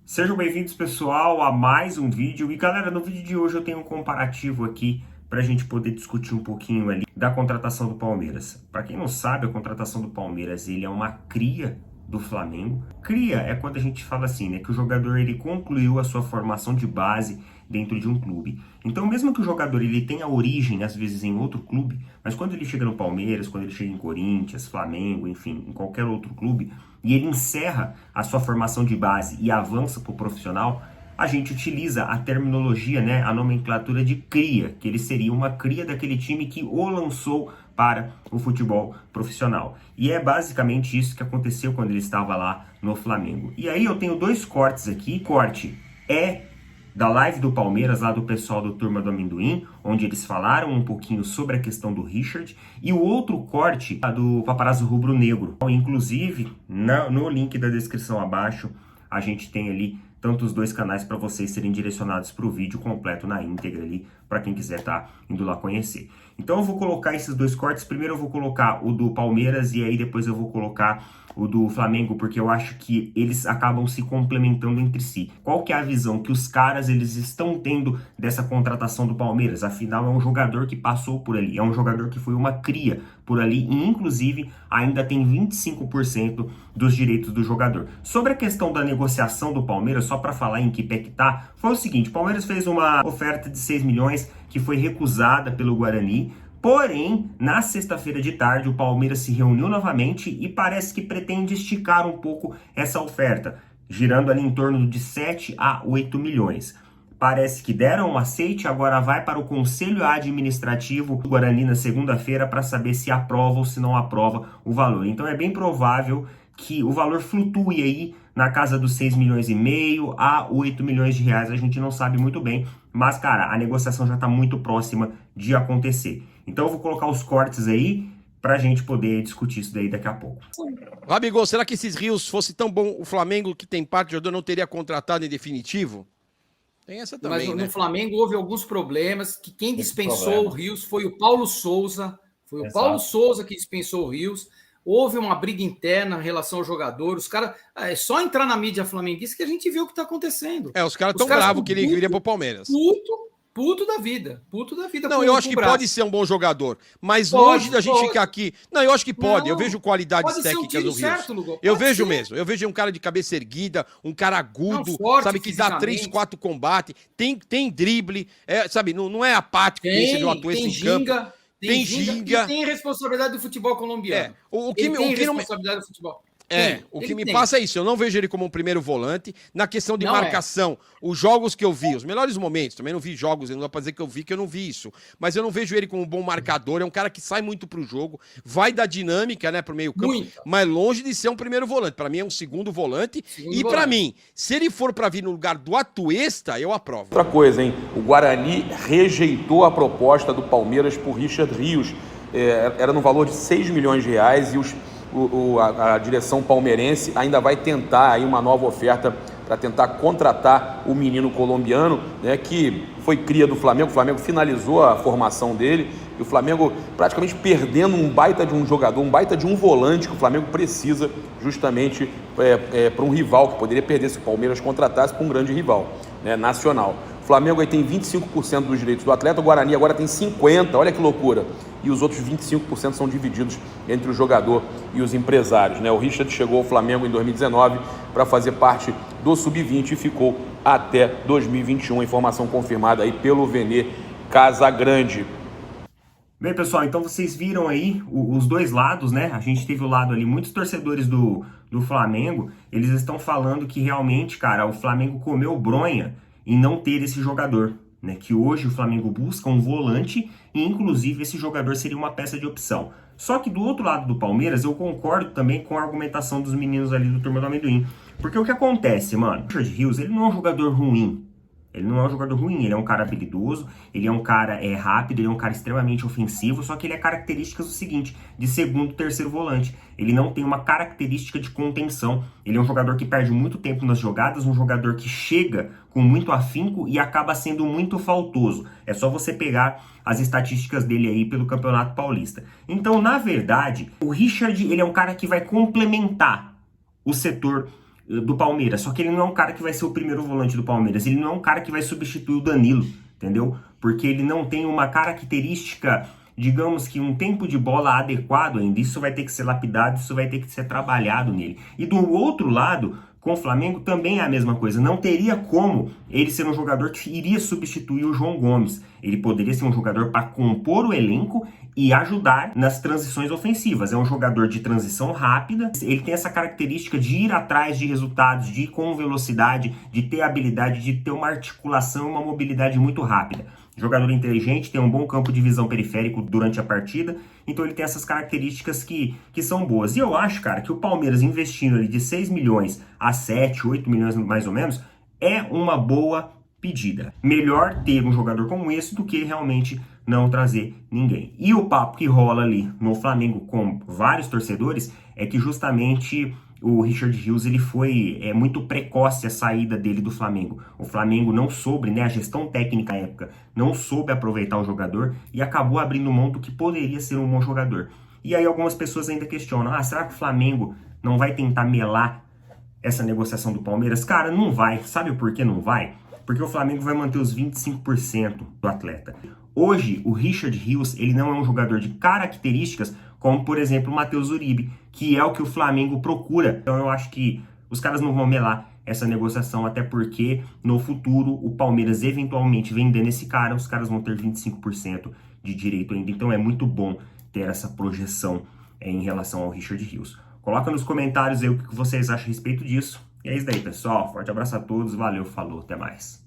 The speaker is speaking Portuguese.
Sejam bem-vindos, pessoal, a mais um vídeo. E galera, no vídeo de hoje eu tenho um comparativo aqui para a gente poder discutir um pouquinho ali da contratação do Palmeiras. Para quem não sabe, a contratação do Palmeiras, ele é uma cria do Flamengo. Cria é quando a gente fala assim, né, que o jogador ele concluiu a sua formação de base dentro de um clube. Então, mesmo que o jogador ele tenha origem às vezes em outro clube, mas quando ele chega no Palmeiras, quando ele chega em Corinthians, Flamengo, enfim, em qualquer outro clube, e ele encerra a sua formação de base e avança para o profissional, a gente utiliza a terminologia, né, a nomenclatura de cria, que ele seria uma cria daquele time que o lançou para o futebol profissional. E é basicamente isso que aconteceu quando ele estava lá no Flamengo. E aí eu tenho dois cortes aqui. Corte é da live do Palmeiras, lá do pessoal do Turma do Amendoim, onde eles falaram um pouquinho sobre a questão do Richard, e o outro corte do Paparazzo Rubro Negro. Inclusive, no link da descrição abaixo, a gente tem ali tanto os dois canais para vocês serem direcionados para o vídeo completo na íntegra ali, para quem quiser estar indo lá conhecer. Então eu vou colocar esses dois cortes. Primeiro eu vou colocar o do Palmeiras e aí depois eu vou colocar o do Flamengo, porque eu acho que eles acabam se complementando entre si. Qual que é a visão que os caras eles estão tendo dessa contratação do Palmeiras? Afinal, é um jogador que passou por ali, é um jogador que foi uma cria por ali e, inclusive, ainda tem 25% dos direitos do jogador. Sobre a questão da negociação do Palmeiras, só para falar em que pé que tá, foi o seguinte: o Palmeiras fez uma oferta de 6 milhões que foi recusada pelo Guarani. Porém, na sexta-feira de tarde, o Palmeiras se reuniu novamente e parece que pretende esticar um pouco essa oferta, girando ali em torno de 7 a 8 milhões. Parece que deram um aceite, agora vai para o Conselho Administrativo do Guarani na segunda-feira para saber se aprova ou se não aprova o valor. Então é bem provável que o valor flutue aí na casa dos 6 milhões e meio a 8 milhões de reais, a gente não sabe muito bem, mas cara, a negociação já está muito próxima de acontecer. Então eu vou colocar os cortes aí pra gente poder discutir isso daí daqui a pouco. Gabigol, será que esses Rios fosse tão bom, o Flamengo, que tem parte de jogador, não teria contratado em definitivo? Tem essa também, mas né? No Flamengo houve alguns problemas, que quem dispensou o Rios foi o Paulo Souza. Foi o Paulo Souza que dispensou o Rios. Houve uma briga interna em relação ao jogador. Os caras, é só entrar na mídia flamenguista que a gente viu o que está acontecendo. Os caras estão bravos que ele viria pro Palmeiras. Puto da vida. Não, eu acho que pode ser um bom jogador, mas longe da gente ficar aqui. Não, eu acho que pode. Não, eu vejo qualidades técnicas do Rios. Eu vejo mesmo. Eu vejo um cara de cabeça erguida, um cara agudo, forte, sabe, que dá 3, 4 combates, tem drible, sabe, não é apático, tem uma atuação em campo. Tem ginga. E tem responsabilidade do futebol colombiano. O que responsabilidade do futebol. O que me passa é isso, eu não vejo ele como um primeiro volante. Na questão de marcação, os jogos que eu vi, os melhores momentos, também não vi jogos, não dá pra dizer que eu não vi isso, mas eu não vejo ele como um bom marcador, é um cara que sai muito pro jogo, vai dar dinâmica, né, pro meio campo, mas longe de ser um primeiro volante, pra mim é um segundo volante, pra mim, se ele for pra vir no lugar do Atuesta, eu aprovo. Outra coisa, hein, o Guarani rejeitou a proposta do Palmeiras por Richard Rios, era no valor de 6 milhões de reais e a direção palmeirense ainda vai tentar aí uma nova oferta para tentar contratar o menino colombiano, né, que foi cria do Flamengo. O Flamengo finalizou a formação dele e o Flamengo praticamente perdendo um baita de um jogador, um baita de um volante que o Flamengo precisa justamente para um rival que poderia perder se o Palmeiras contratasse para um grande rival, né, nacional. O Flamengo aí tem 25% dos direitos do atleta, o Guarani agora tem 50%, olha que loucura. E os outros 25% são divididos entre o jogador e os empresários, né? O Richard chegou ao Flamengo em 2019 para fazer parte do Sub-20 e ficou até 2021, informação confirmada aí pelo Vene Casagrande. Bem, pessoal, então vocês viram aí os dois lados, né? A gente teve o lado ali, muitos torcedores do Flamengo, eles estão falando que realmente, cara, o Flamengo comeu bronha em não ter esse jogador, né? Que hoje o Flamengo busca um volante e, inclusive, esse jogador seria uma peça de opção. Só que do outro lado do Palmeiras, eu concordo também com a argumentação dos meninos ali do Turma do Amendoim. Porque o que acontece, mano? O Richard Rios, ele não é um jogador ruim. Ele não é um jogador ruim, ele é um cara habilidoso, ele é um cara rápido, ele é um cara extremamente ofensivo, só que ele é características do seguinte, de segundo, terceiro volante. Ele não tem uma característica de contenção, ele é um jogador que perde muito tempo nas jogadas, um jogador que chega com muito afinco e acaba sendo muito faltoso. É só você pegar as estatísticas dele aí pelo Campeonato Paulista. Então, na verdade, o Richard, ele é um cara que vai complementar o setor do Palmeiras, só que ele não é um cara que vai ser o primeiro volante do Palmeiras, ele não é um cara que vai substituir o Danilo, entendeu? Porque ele não tem uma característica, digamos que um tempo de bola adequado ainda, isso vai ter que ser lapidado, isso vai ter que ser trabalhado nele. E do outro lado, com o Flamengo também é a mesma coisa, não teria como ele ser um jogador que iria substituir o João Gomes, ele poderia ser um jogador para compor o elenco e ajudar nas transições ofensivas. É um jogador de transição rápida, ele tem essa característica de ir atrás de resultados, de ir com velocidade, de ter habilidade, de ter uma articulação e uma mobilidade muito rápida. Jogador inteligente, tem um bom campo de visão periférico durante a partida, então ele tem essas características que são boas. E eu acho, cara, que o Palmeiras investindo ali de 6 milhões a 7, 8 milhões mais ou menos, é uma boa pedida. Melhor ter um jogador como esse do que realmente não trazer ninguém. E o papo que rola ali no Flamengo com vários torcedores é que justamente o Richard Rios, ele foi muito precoce a saída dele do Flamengo. O Flamengo não soube, né, a gestão técnica na época, não soube aproveitar o jogador e acabou abrindo mão do que poderia ser um bom jogador. E aí algumas pessoas ainda questionam, será que o Flamengo não vai tentar melar essa negociação do Palmeiras? Cara, não vai. Sabe por que não vai? Porque o Flamengo vai manter os 25% do atleta. Hoje, o Richard Rios, ele não é um jogador de características como, por exemplo, o Matheus Uribe, que é o que o Flamengo procura. Então eu acho que os caras não vão melar essa negociação, até porque no futuro o Palmeiras eventualmente vendendo esse cara, os caras vão ter 25% de direito ainda. Então é muito bom ter essa projeção em relação ao Richard Rios. Coloca nos comentários aí o que vocês acham a respeito disso. E é isso daí, pessoal. Forte abraço a todos, valeu, falou, até mais.